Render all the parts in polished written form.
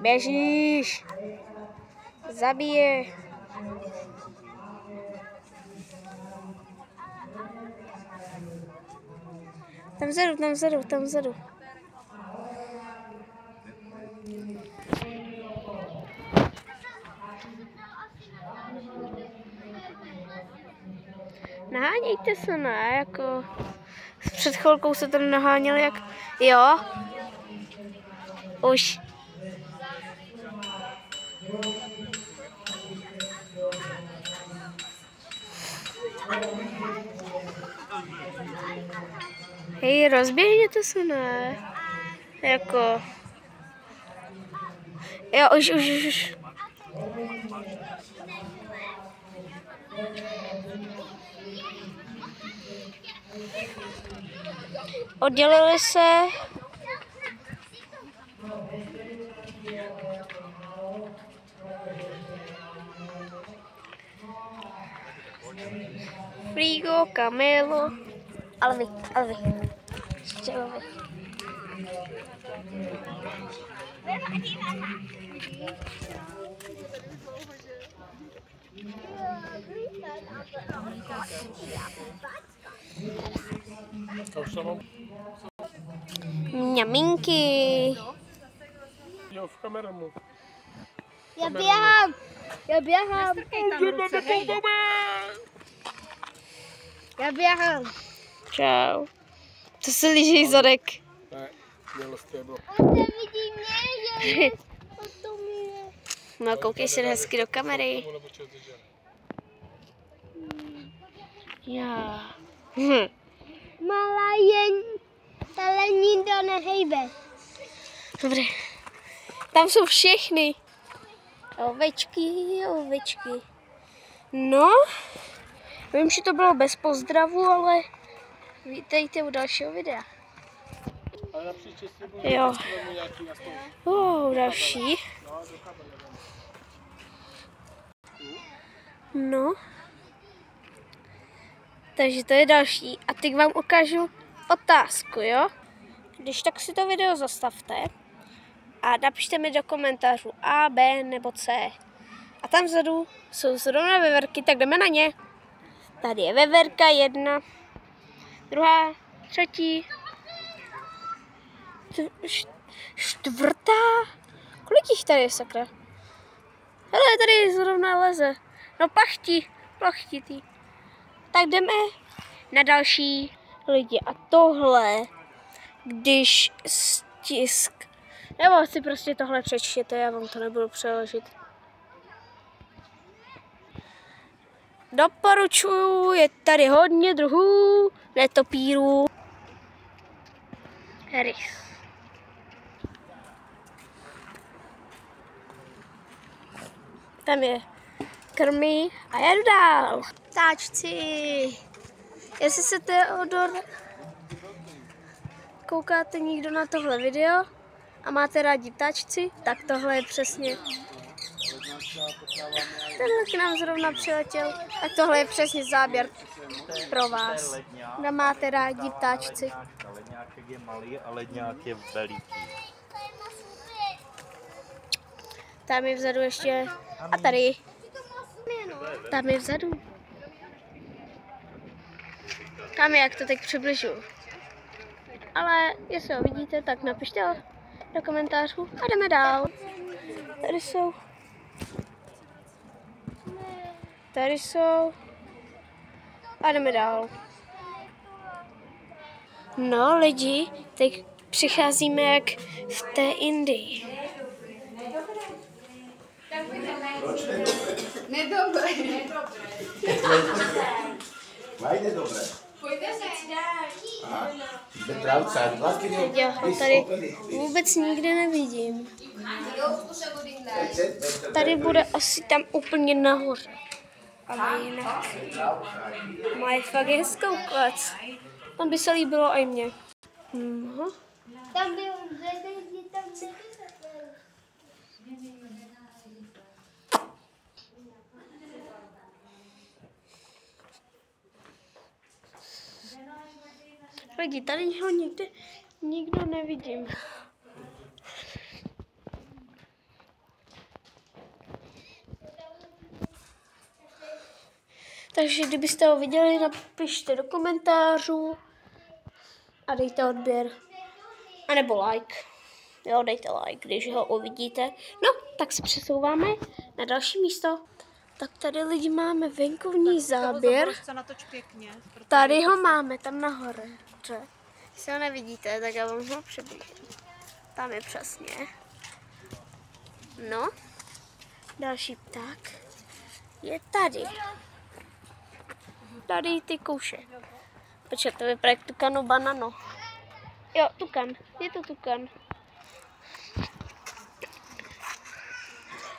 Běžíš. Zabije. Tam vzadu. Nahánějte se, ne? Jako před chvilkou se tam naháněli, jak... Jo. Už. Hej, rozběhněte se, ne? Jako... Jo, už. Oddělili se. Frigo, Camilo. Alvi. Ještě Alvi. Mňaminky. Jo, v kameru. Já běhám. Já běhám. Čau. To se líží zadek. Ne, mělo stéblo. No, koukej se hezky do kamery. Já. Malá jen, ale nikdo nehejbe. Dobré. Tam jsou všechny. Ovečky. No, vím, že to bylo bez pozdravu, ale vítejte u dalšího videa. Jo. Další. No. Takže to je další. A teď vám ukážu otázku, jo? Když tak si to video zastavte a napište mi do komentářů A, B nebo C. A tam vzadu jsou zrovna veverky, tak jdeme na ně. Tady je veverka 1, druhá, třetí, čtvrtá. Kolik jich tady je, sakra? Hele, tady zrovna leze. No plachtitý. Tak jdeme na další lidi. A tohle, když stisk... Nebo si prostě tohle přečtěte, já vám to nebudu přeložit. Doporučuju, je tady hodně druhů netopírů. Rys. Tam je krmí a jedu dál. Ptáčci. Jestli se Teodor koukáte někdo na tohle video a máte rádi ptáčci, tak tohle je přesně. Tenhle k nám zrovna přiletěl, tak tohle je přesně záběr pro vás. Kdo máte rádi ptáčci. Ledňáček je malý a ledňák je veliký. Tam je vzadu ještě. A tady. Tam je vzadu. Tam je, jak to teď přibližuju. Ale jestli ho vidíte, tak napište ho do komentářů a jdeme dál. Tady jsou. A jdeme dál. No lidi, teď přicházíme jak v té Indii. Nedobre. Vajde dobré. Pojďte se dát. Já ho tady vůbec nikde nevidím. Tady bude asi tam úplně nahoře. Ale jinak. Mají fakt hezkou klec. Tam by se líbilo i mně. Tam byl zedej, tam Lidi, tady ho nikdo nevidím. Takže kdybyste ho viděli, napište do komentářů a dejte odběr. A nebo like. Jo, dejte like, když ho uvidíte. No, tak se přesouváme na další místo. Tak tady lidi máme venkovní záběr. Tady ho máme, tam nahoře. Když ho nevidíte, tak já vám ho přiblížím. Tam je přesně. No, další pták je tady. Tady ty kouše. Počkej, to vypadá jak tukano banano. Jo, tukan, je to tukan.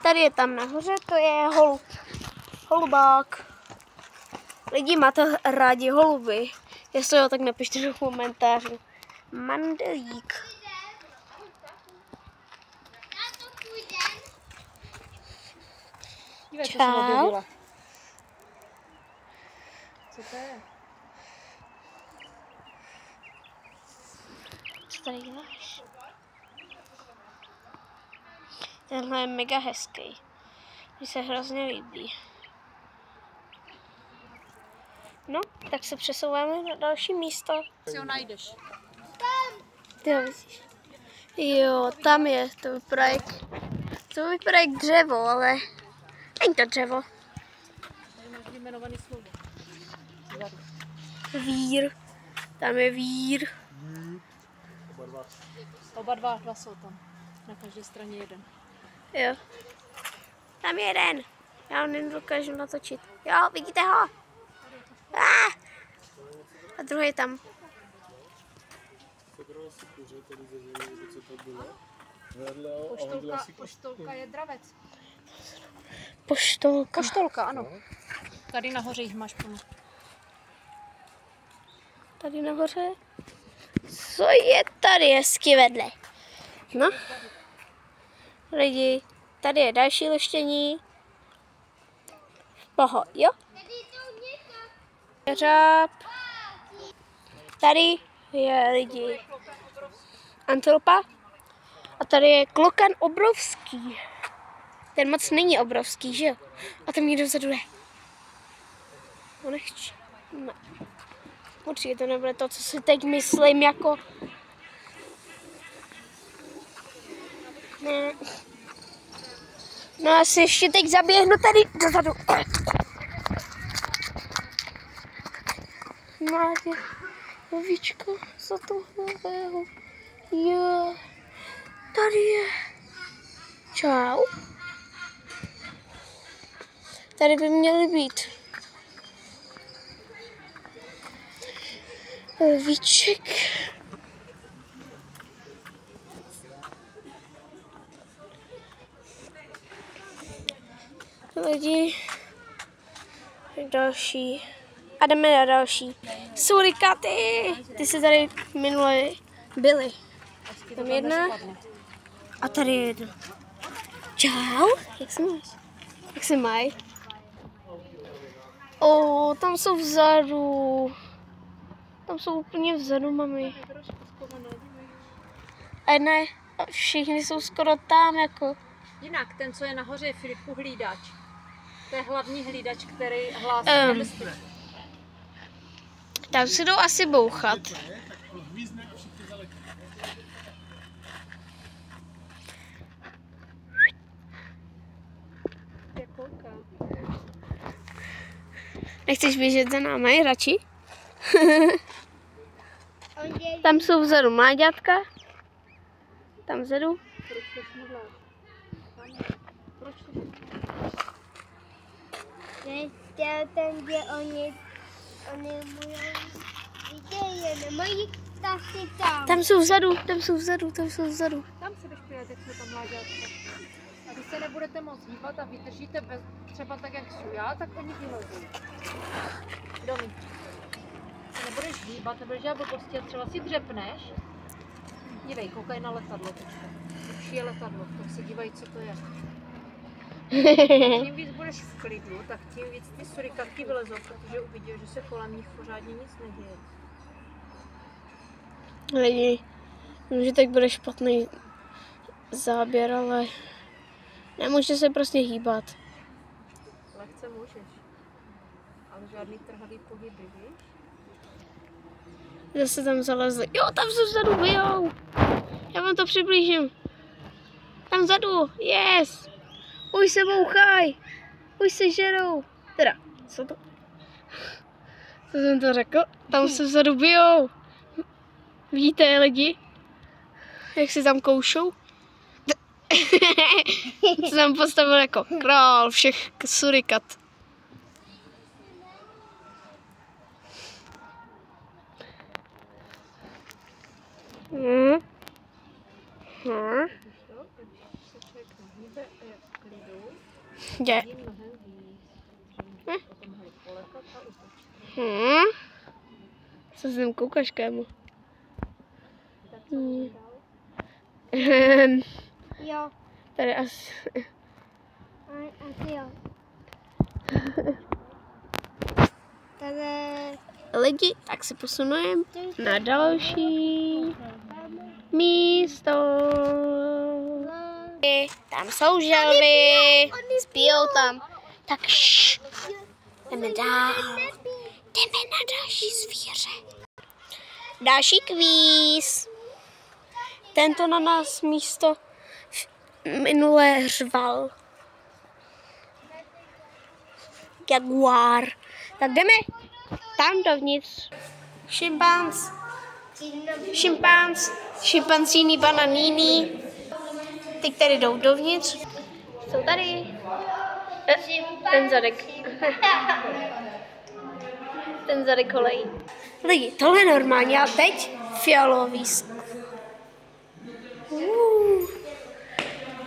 Tady je tam nahoře, to je holub. Holubák. Lidi, máte rádi holuby? Jestli jo, tak napište do komentářů. Mandelík. Čau. Co to je? Co tady děláš? Tenhle je mega hezký. Mně se hrozně líbí. No, tak se přesouváme na další místo. Si ho najdeš. Jo, vidíš. Jo, tam je, to vypadá jak dřevo, ale není to dřevo. Tady máš vyjmenovaný slovo. Vír, tam je vír. Oba dva jsou tam. Na každé straně jeden. Jo. Tam je jeden. Já ho nedokážu natočit. Jo, vidíte ho? A druhý tam. Poštolka je dravec. Poštolka. Poštolka, ano. Tady nahoře jich máš plno. Tady nahoře. Co je tady hezky vedle? No. Lidi, tady je další leštění. Poho, jo? Řáb. Tady je lidi antilopa. A tady je klokan obrovský. Ten moc není obrovský, že jo? A tam někdo vzadu je. No nechci. No. Určitě to nebude to, co si teď myslím, jako... Ne. No já si ještě teď zaběhnu tady dozadu. Mládě, lovíčko, za tohle. Jo, tady je. Čau. Tady by měly být lovíček. Lidi, další. A jdeme na další. Surikáty! Ty se tady minule byly. Tam jedna. A tady je jedna. Čau, jak se máš? Jak se mají? O, tam jsou vzadu. Tam jsou úplně vzadu, mami. A ne, všichni jsou skoro tam, jako. Jinak, ten, co je nahoře, je Filipu hlídač. To je hlavní hlídač, který hlásí nebezpečí. Tam se jdou asi bouchat. Nechceš běžet za námi radši? Tam jsou vzadu mláďátka. Tam vzadu. Ten, kde oni můžou vidět, nemají ptáci tam. Tam jsou vzadu, tam jsou vzadu, tam jsou vzadu. Tam se vyšpějete, jak jsou tam mláďátka. A když se nebudete moc hýbat a vydržíte třeba tak, jak jsou já, tak oni vylezou. Kdo ví? Se nebudeš hýbat, nebudeš dělat blbosti a třeba si dřepneš. Dívej, koukaj na letadlo teďka. Už je letadlo, tak se dívej, co to je. Čím víc budeš v klidu, tak tím víc ty surikatky vylezou, protože uvidí, že se kolem nich pořádně nic neděje. Lidi, vím, že tak bude špatný záběr, ale nemůže se prostě hýbat. Lehce můžeš. ale žádný trhavý pohyby, víš? Zase tam zalezli. Jo, tam se vzadu bijou. Já vám to přiblížím. Tam vzadu, yes. Už se bouchaj. Už se žerou. Teda, co to? Co jsem to řekl? Tam se vzadu bijou. Vidíte lidi? Jak si tam koušou? Se tam postavil jako král všech surikat. Je. Co se tam koukáš, kámo? Jo. Tady asi... Asi jo. Tady... Lidi, tak se posunujeme na další místo. Tam jsou želvy, spijou tam. Tak jdeme dál. Jdeme na další zvíře. Další kvíz. Tento na nás místo minulé řval. Jaguár. Tak jdeme tam dovnitř. Šimpanzíny, bananini. Ty, které jdou dovnitř, jsou tady. Ten zadek. Ten zadek kolejí. Lidi, tohle je normální, a teď fialový.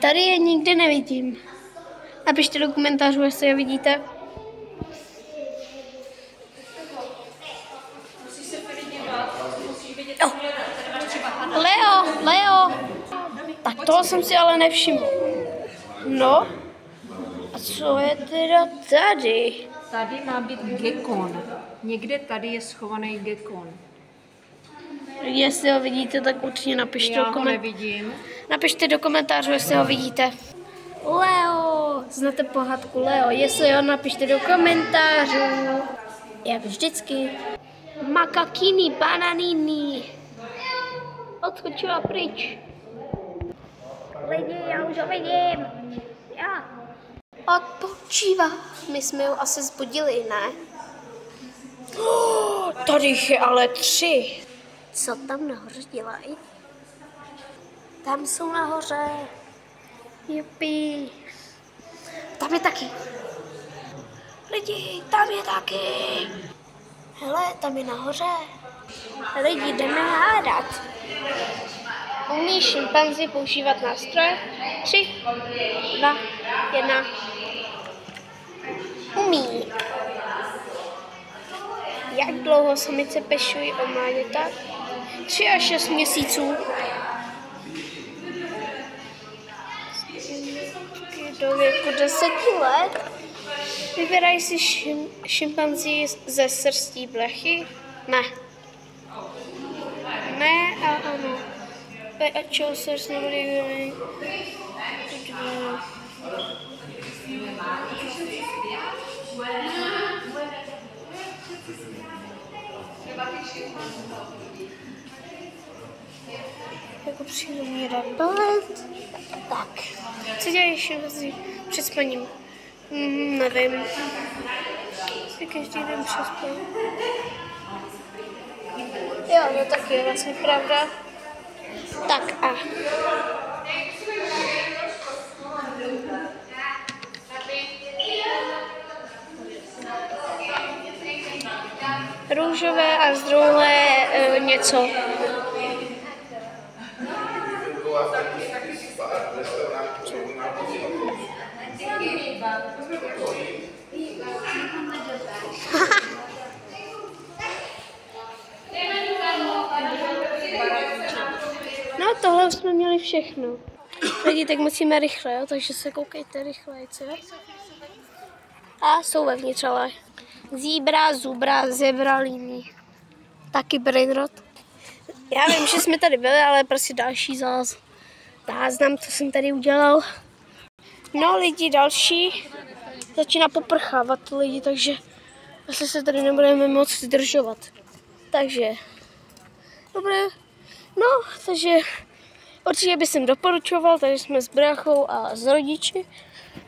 Tady je nikde nevidím. Napište do komentářů, jestli je vidíte. Oh. Leo. Tak toho jsem si ale nevšiml. No. A co je teda tady? Tady má být gekon. Někde tady je schovaný gekon. Jestli ho vidíte, tak určitě napište Já ho nevidím. Napište do komentářů, jestli ho vidíte. Leo. Znáte pohádku Leo? Jestli ho, napište do komentářů. Jak vždycky. Makakini, bananini. Odskočila pryč. Lidi, já už ho vidím. Já. Odpočívá. My jsme ho asi zbudili, ne? Tady jich je ale 3. Co tam nahoře dělají? Tam jsou nahoře. Jupi. Tam je taky. Lidi, tam je taky. Hele, tam je nahoře. Lidi, jdeme hádat. Umí šimpanzi používat nástroje? 3, 2, 1. Umí. Jak dlouho samice pešují o mláďata? 3 až 6 měsíců. Do věku 10 let. Vyberají si šimpanzi ze srstí blechy? Ne. Ne a ano. Čeho srst nebude. Jako přírodní repelent. Tak. Co dělají šimpanzi před spaním? Nevím. Si každý den přespal. Jo, no tak je vlastně pravda. Tak a. Růžové a z druhé něco. No tohle už jsme měli všechno. Lidi, tak musíme rychle, jo? Takže se koukejte rychle, co je? A jsou vevnitř, ale zíbra, zubra, zebralíní. Taky brainrot. Já vím, že jsme tady byli, ale prostě další záznam, co jsem tady udělal. No lidi, další začíná poprchávat lidi, takže asi se tady nebudeme moc zdržovat. Takže, dobré, no, takže určitě bych doporučoval, tady jsme s bráchou a s rodiči,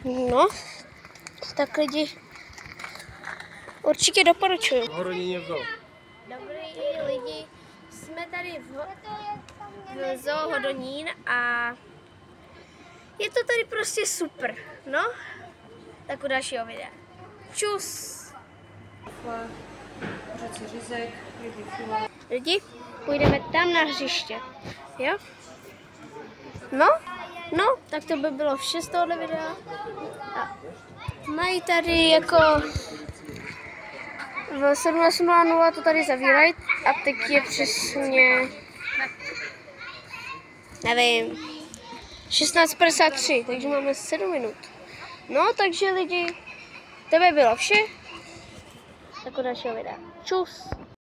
no, tak lidi, určitě doporučuji. V Horodině vzal. Dobrý lidi, jsme tady v Zoo Hodonín a je to tady prostě super, no, tak u dalšího videa. Čus! Lidi, půjdeme tam na hřiště, jo? No, tak to by bylo vše z tohohle videa. A mají tady jako v 17:00 to tady zavírají a teď je přesně, nevím, 16:53, takže máme 7 minut. No, takže lidi, to by bylo vše. Tak u dalšího videa. Čus!